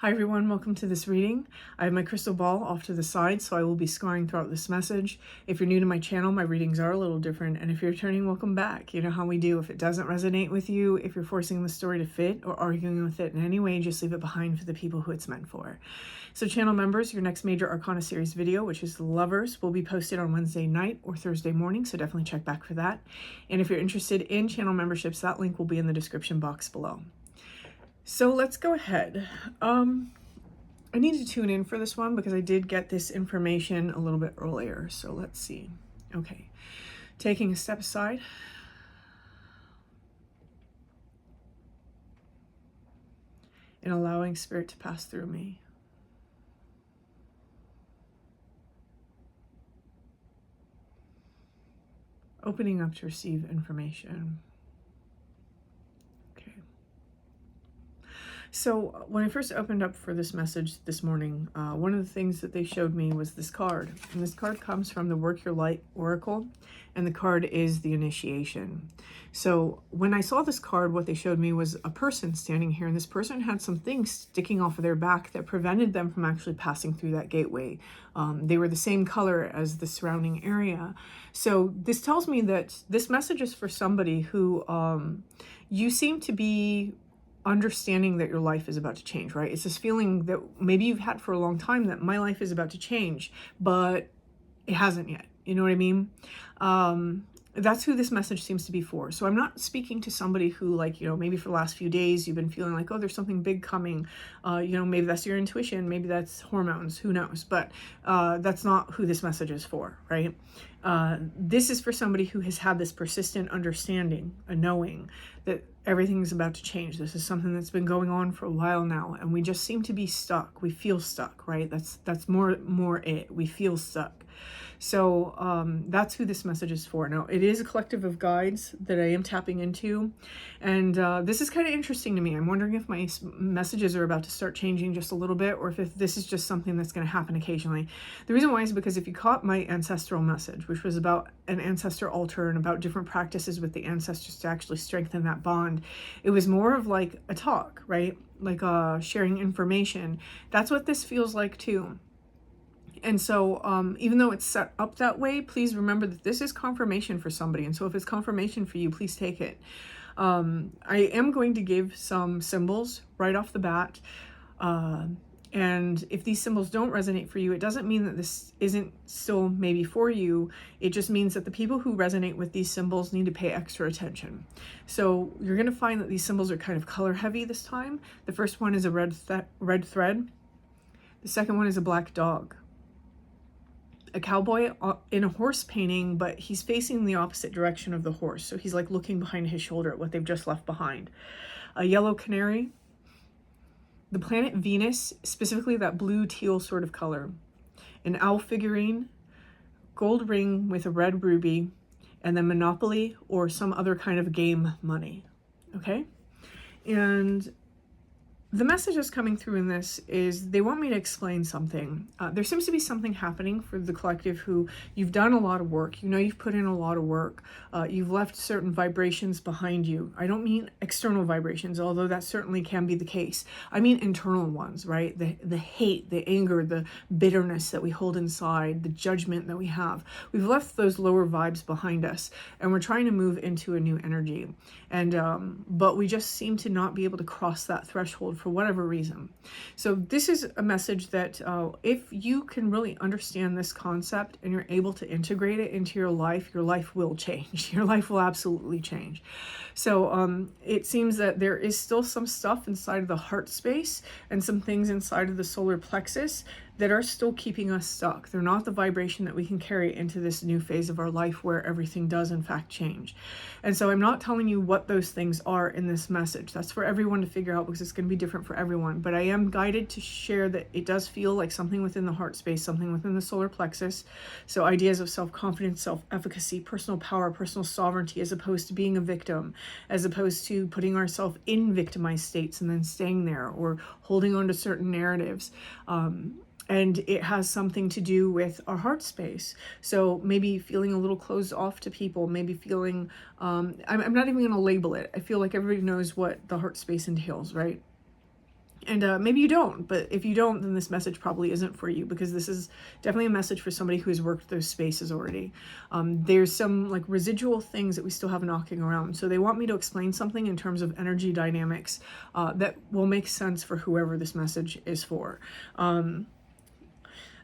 Hi everyone, welcome to this reading. I have my crystal ball off to the side, so I will be scoring throughout this message. If you're new to my channel, my readings are a little different, and if you're returning, welcome back. You know how we do. If it doesn't resonate with you, if you're forcing the story to fit or arguing with it in any way, just leave it behind for the people who it's meant for. So channel members, your next major Arcana series video, which is the Lovers, will be posted on Wednesday night or Thursday morning, so definitely check back for that. And if you're interested in channel memberships, that link will be in the description box below. So let's go ahead. I need to tune in for this one because I did get this information a little bit earlier. So let's see. Okay. Taking a step aside. And allowing spirit to pass through me. Opening up to receive information. So when I first opened up for this message this morning, one of the things that they showed me was this card. And this card comes from the Work Your Light Oracle, and the card is the initiation. So when I saw this card, what they showed me was a person standing here, and this person had some things sticking off of their back that prevented them from actually passing through that gateway. They were the same color as the surrounding area. So this tells me that this message is for somebody who you seem to be understanding that your life is about to change, right? It's this feeling that maybe you've had for a long time that my life is about to change, but it hasn't yet. You know what I mean? That's who this message seems to be for. So I'm not speaking to somebody who, like, you know, maybe for the last few days you've been feeling like, oh, there's something big coming. You know, maybe that's your intuition, maybe that's hormones, who knows? But that's not who this message is for, right? This is for somebody who has had this persistent understanding, a knowing that everything's about to change. This is something that's been going on for a while now, and we just seem to be stuck. We feel stuck, right? That's more it. We feel stuck. So that's who this message is for. Now, it is a collective of guides that I am tapping into, and this is kind of interesting to me. I'm wondering if my messages are about to start changing just a little bit, or if this is just something that's going to happen occasionally. The reason why is because if you caught my ancestral message, which was about an ancestor altar and about different practices with the ancestors to actually strengthen that bond, it was more of like a talk, right? Like sharing information. That's what this feels like too. And so even though it's set up that way, please remember that this is confirmation for somebody. And so if it's confirmation for you, please take it. I am going to give some symbols right off the bat. And if these symbols don't resonate for you, it doesn't mean that this isn't still maybe for you. It just means that the people who resonate with these symbols need to pay extra attention. So you're going to find that these symbols are kind of color heavy this time. The first one is a red thread. The second one is a black dog. A cowboy in a horse painting, but he's facing the opposite direction of the horse. So he's like looking behind his shoulder at what they've just left behind. A yellow canary. The planet Venus, specifically that blue teal sort of color. An owl figurine. Gold ring with a red ruby. And then Monopoly or some other kind of game money. Okay? And the message that's coming through in this is they want me to explain something. There seems to be something happening for the collective who you've done a lot of work. You know, you've put in a lot of work. You've left certain vibrations behind you. I don't mean external vibrations, although that certainly can be the case. I mean internal ones, right? The hate, the anger, the bitterness that we hold inside, the judgment that we have. We've left those lower vibes behind us, and we're trying to move into a new energy. And but we just seem to not be able to cross that threshold for whatever reason. So this is a message that if you can really understand this concept and you're able to integrate it into your life will change. Your life will absolutely change. So it seems that there is still some stuff inside of the heart space and some things inside of the solar plexus that are still keeping us stuck. They're not the vibration that we can carry into this new phase of our life where everything does in fact change. And so I'm not telling you what those things are in this message. That's for everyone to figure out because it's going to be different for everyone. But I am guided to share that it does feel like something within the heart space, something within the solar plexus. So ideas of self-confidence, self-efficacy, personal power, personal sovereignty, as opposed to being a victim, as opposed to putting ourselves in victimized states and then staying there, or holding on to certain narratives. And it has something to do with our heart space. So maybe feeling a little closed off to people, maybe feeling, I'm not even going to label it. I feel like everybody knows what the heart space entails, right? And maybe you don't, but if you don't, then this message probably isn't for you, because this is definitely a message for somebody who's worked those spaces already. There's some like residual things that we still have knocking around. So they want me to explain something in terms of energy dynamics that will make sense for whoever this message is for.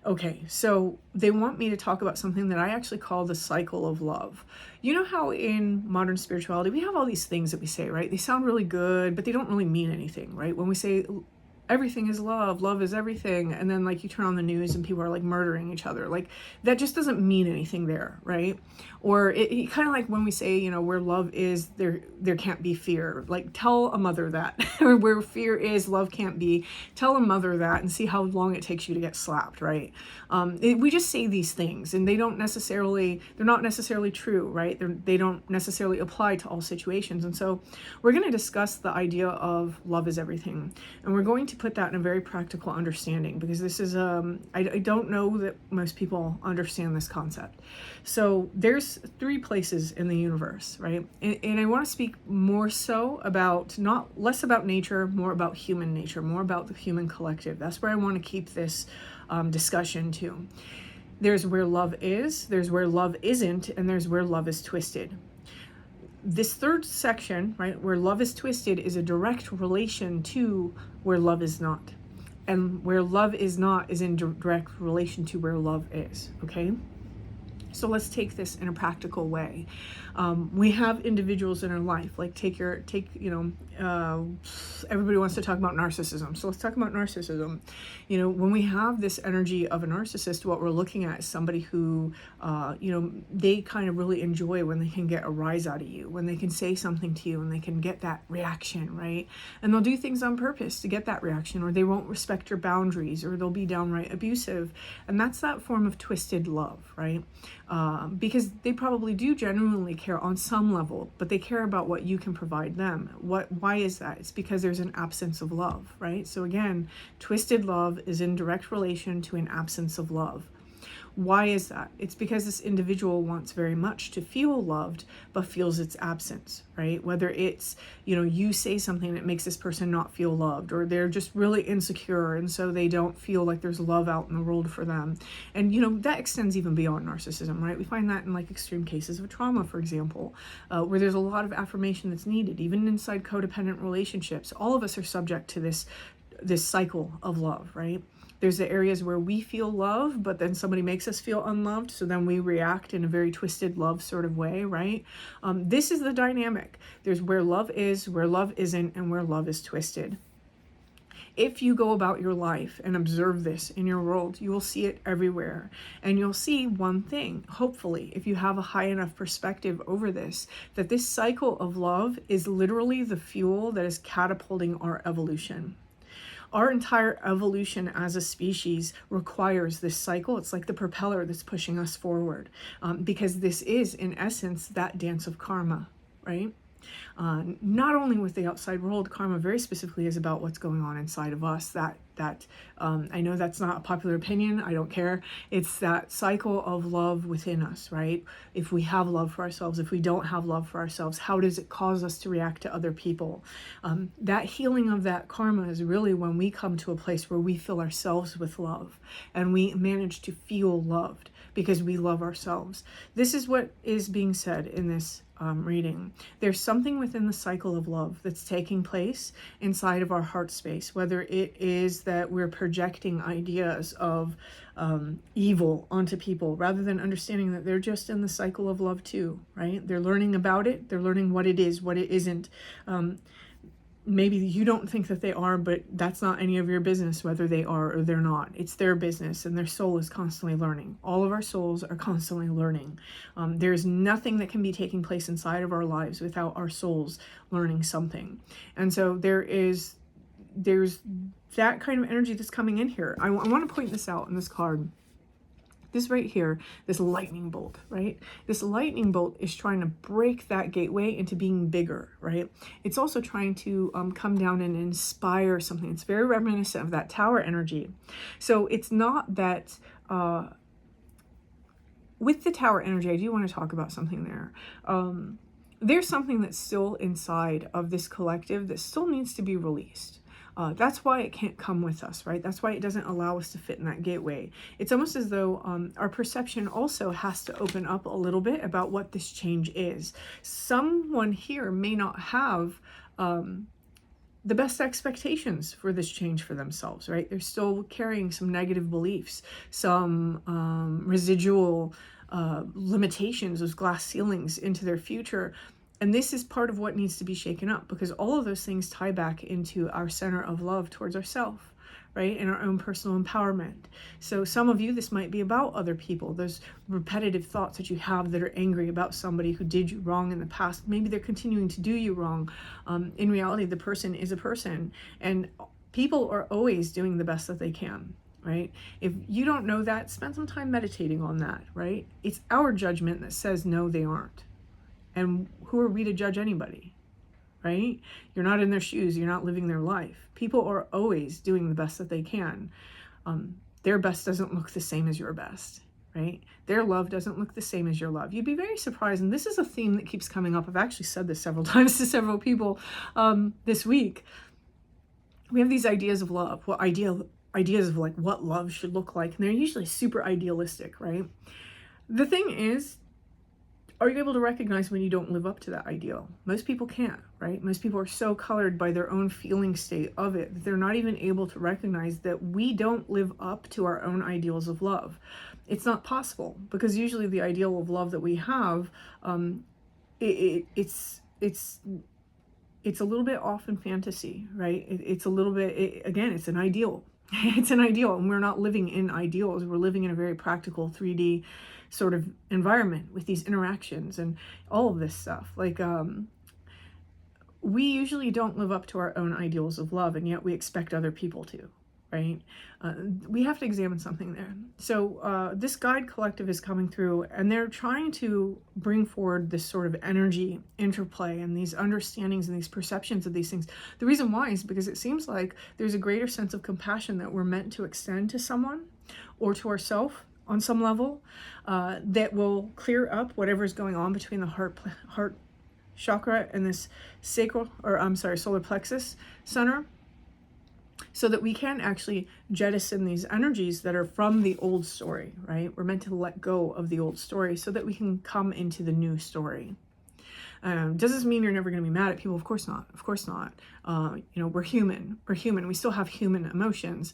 Okay, so they want me to talk about something that I actually call the cycle of love. You know how in modern spirituality, we have all these things that we say, right? They sound really good, but they don't really mean anything, right? When we say everything is love, love is everything, and then like you turn on the news and people are like murdering each other, like that just doesn't mean anything there, right? Or it kind of like when we say, you know, where love is, there can't be fear. Like tell a mother that. Or where fear is, love can't be. Tell a mother that and see how long it takes you to get slapped, right? We just say these things and they're not necessarily true, right? They don't necessarily apply to all situations. And so we're going to discuss the idea of love is everything, and we're going to put that in a very practical understanding, because this is I don't know that most people understand this concept. So there's 3 places in the universe, right? And I want to speak more so about, not less about nature, more about human nature, more about the human collective. That's where I want to keep this discussion to. There's where love is, there's where love isn't, and there's where love is twisted. This 3rd section, right, where love is twisted, is a direct relation to where love is not. And where love is not is in direct relation to where love is, okay? So let's take this in a practical way. We have individuals in our life, like everybody wants to talk about narcissism. So let's talk about narcissism. You know, when we have this energy of a narcissist, what we're looking at is somebody who, they kind of really enjoy when they can get a rise out of you, when they can say something to you and they can get that reaction, right? And they'll do things on purpose to get that reaction, or they won't respect your boundaries, or they'll be downright abusive. And that's that form of twisted love, right? Because they probably do genuinely care on some level, but they care about what you can provide them. Why is that? It's because there's an absence of love, right? So again, twisted love is in direct relation to an absence of love. Why is that? It's because this individual wants very much to feel loved, but feels its absence, right? Whether it's, you say something that makes this person not feel loved, or they're just really insecure, and so they don't feel like there's love out in the world for them. And, that extends even beyond narcissism, right? We find that in like extreme cases of trauma, for example, where there's a lot of affirmation that's needed, even inside codependent relationships. All of us are subject to this cycle of love, right? There's the areas where we feel love, but then somebody makes us feel unloved, so then we react in a very twisted love sort of way, right? This is the dynamic. There's where love is, where love isn't, and where love is twisted. If you go about your life and observe this in your world, you will see it everywhere. And you'll see one thing, hopefully, if you have a high enough perspective over this, that this cycle of love is literally the fuel that is catapulting our evolution. Our entire evolution as a species requires this cycle. It's like the propeller that's pushing us forward, because this is, in essence, that dance of karma, right? Not only with the outside world, karma very specifically is about what's going on inside of us. I know that's not a popular opinion. I don't care. It's that cycle of love within us, right? If we have love for ourselves, if we don't have love for ourselves, how does it cause us to react to other people? That healing of that karma is really when we come to a place where we fill ourselves with love and we manage to feel loved because we love ourselves. This is what is being said in this reading. There's something within the cycle of love that's taking place inside of our heart space, whether it is that we're projecting ideas of evil onto people rather than understanding that they're just in the cycle of love too, right? They're learning about it. They're learning what it is, what it isn't. Maybe you don't think that they are, but that's not any of your business whether they are or they're not. It's their business, and their soul is constantly learning. All of our souls are constantly learning. There's nothing that can be taking place inside of our lives without our souls learning something. And so there's that kind of energy that's coming in here. I want to point this out in this card. This right here, this lightning bolt, right? This lightning bolt is trying to break that gateway into being bigger, right? It's also trying to come down and inspire something. It's very reminiscent of that tower energy. So it's not that, with the tower energy, I do want to talk about something there. There's something that's still inside of this collective that still needs to be released. That's why it can't come with us, right? That's why it doesn't allow us to fit in that gateway. It's almost as though our perception also has to open up a little bit about what this change is. Someone here may not have the best expectations for this change for themselves, right? They're still carrying some negative beliefs, some residual limitations, those glass ceilings into their future. And this is part of what needs to be shaken up, because all of those things tie back into our center of love towards ourselves, right? And our own personal empowerment. So some of you, this might be about other people, those repetitive thoughts that you have that are angry about somebody who did you wrong in the past. Maybe they're continuing to do you wrong. In reality, the person is a person, and people are always doing the best that they can, right? If you don't know that, spend some time meditating on that, right? It's our judgment that says, no, they aren't. And who are we to judge anybody, right? You're not in their shoes. You're not living their life. People are always doing the best that they can. Their best doesn't look the same as your best, right? Their love doesn't look the same as your love. You'd be very surprised. And this is a theme that keeps coming up. I've actually said this several times to several people this week. We have these ideas of love, ideas of like what love should look like. And they're usually super idealistic, right? The thing is, are you able to recognize when you don't live up to that ideal? Most people can't, right? Most people are so colored by their own feeling state of it that they're not even able to recognize that we don't live up to our own ideals of love. It's not possible, because usually the ideal of love that we have, it's a little bit off in fantasy, right? It's a little bit, again, it's an ideal. It's an ideal, and we're not living in ideals. We're living in a very practical 3D sort of environment with these interactions and all of this stuff. Like, we usually don't live up to our own ideals of love, and yet we expect other people to, right? We have to examine something there. So this guide collective is coming through, and they're trying to bring forward this sort of energy interplay and these understandings and these perceptions of these things. The reason why is because it seems like there's a greater sense of compassion that we're meant to extend to someone or to ourselves on some level, that will clear up whatever's going on between the heart chakra and this solar plexus center, so that we can actually jettison these energies that are from the old story, right? We're meant to let go of the old story so that we can come into the new story. Does this mean you're never going to be mad at people? Of course not. Of course not. We're human. We're human. We still have human emotions.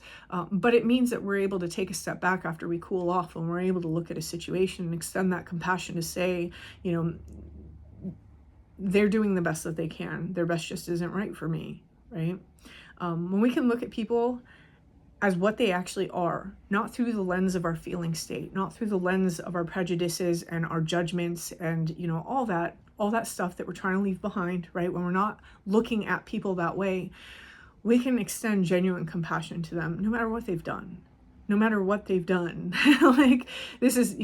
But it means that we're able to take a step back after we cool off, and we're able to look at a situation and extend that compassion to say, they're doing the best that they can. Their best just isn't right for me, right? When we can look at people as what they actually are, not through the lens of our feeling state, not through the lens of our prejudices and our judgments and, all that stuff that we're trying to leave behind, right? When we're not looking at people that way, we can extend genuine compassion to them, no matter what they've done. No matter what they've done. Like, this is,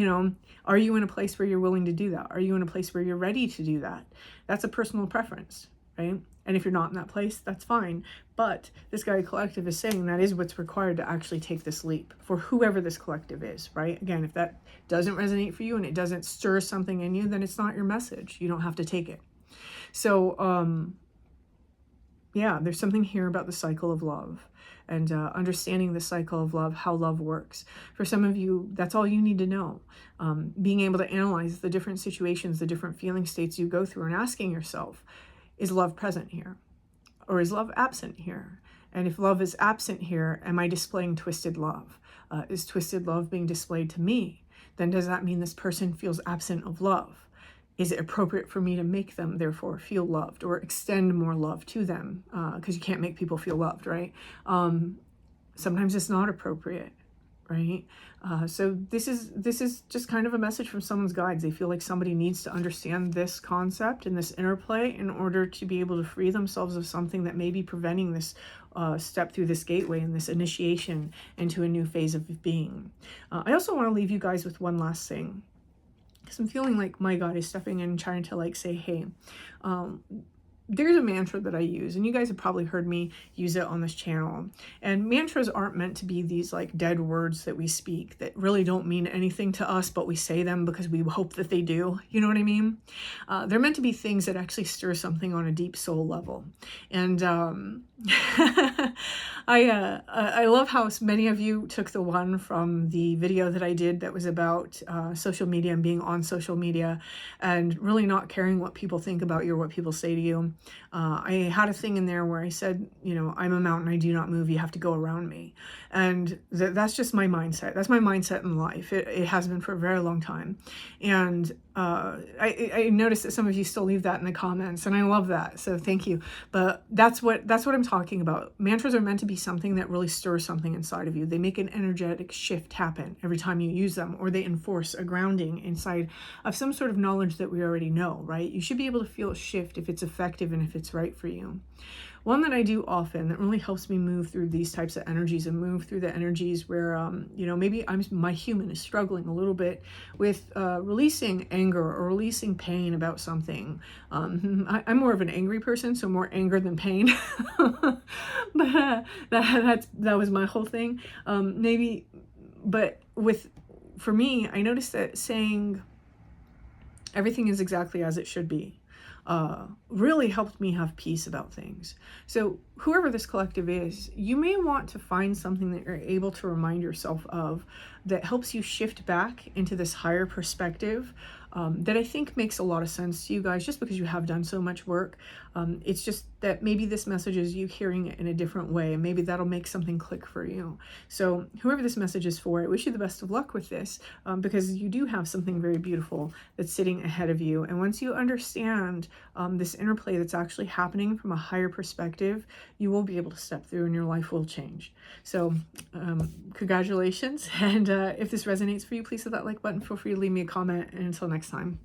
are you in a place where you're willing to do that? Are you in a place where you're ready to do that? That's a personal preference, right? And if you're not in that place, that's fine. But this guide collective is saying that is what's required to actually take this leap for whoever this collective is, right? Again, if that doesn't resonate for you and it doesn't stir something in you, then it's not your message. You don't have to take it. So, there's something here about the cycle of love and understanding the cycle of love, how love works. For some of you, that's all you need to know. Being able to analyze the different situations, the different feeling states you go through, and asking yourself, is love present here? Or is love absent here? And if love is absent here, am I displaying twisted love? Is twisted love being displayed to me? Then does that mean this person feels absent of love? Is it appropriate for me to make them, therefore, feel loved or extend more love to them? Because you can't make people feel loved, right? Sometimes it's not appropriate, right? So this is just kind of a message from someone's guides. They feel like somebody needs to understand this concept and this interplay in order to be able to free themselves of something that may be preventing this step through this gateway and this initiation into a new phase of being. I also want to leave you guys with one last thing, because I'm feeling like my God is stepping in and trying to say, hey, there's a mantra that I use, and you guys have probably heard me use it on this channel. And mantras aren't meant to be these like dead words that we speak that really don't mean anything to us, but we say them because we hope that they do. You know what I mean? They're meant to be things that actually stir something on a deep soul level. And I love how many of you took the one from the video that I did that was about social media and being on social media and really not caring what people think about you or what people say to you. I had a thing in there where I said, you know, I'm a mountain, I do not move, you have to go around me. And that's just my mindset. That's my mindset in life. It has been for a very long time. And I noticed that some of you still leave that in the comments, and I love that. So thank you. But that's what I'm talking about. Mantras are meant to be something that really stirs something inside of you. They make an energetic shift happen every time you use them, or they enforce a grounding inside of some sort of knowledge that we already know, right? You should be able to feel a shift if it's effective and if it's right for you. One that I do often that really helps me move through these types of energies and move through the energies where, you know, maybe my human is struggling a little bit with releasing anger or releasing pain about something. I'm more of an angry person, so more anger than pain. But that was my whole thing. For me, I noticed that saying everything is exactly as it should be really helped me have peace about things. So whoever this collective is, you may want to find something that you're able to remind yourself of that helps you shift back into this higher perspective that I think makes a lot of sense to you guys just because you have done so much work. It's just that maybe this message is you hearing it in a different way, and maybe that'll make something click for you. So whoever this message is for, I wish you the best of luck with this because you do have something very beautiful that's sitting ahead of you. And once you understand this interplay that's actually happening from a higher perspective, you will be able to step through and your life will change. So congratulations. And if this resonates for you, please hit that like button. Feel free to leave me a comment. And until next time.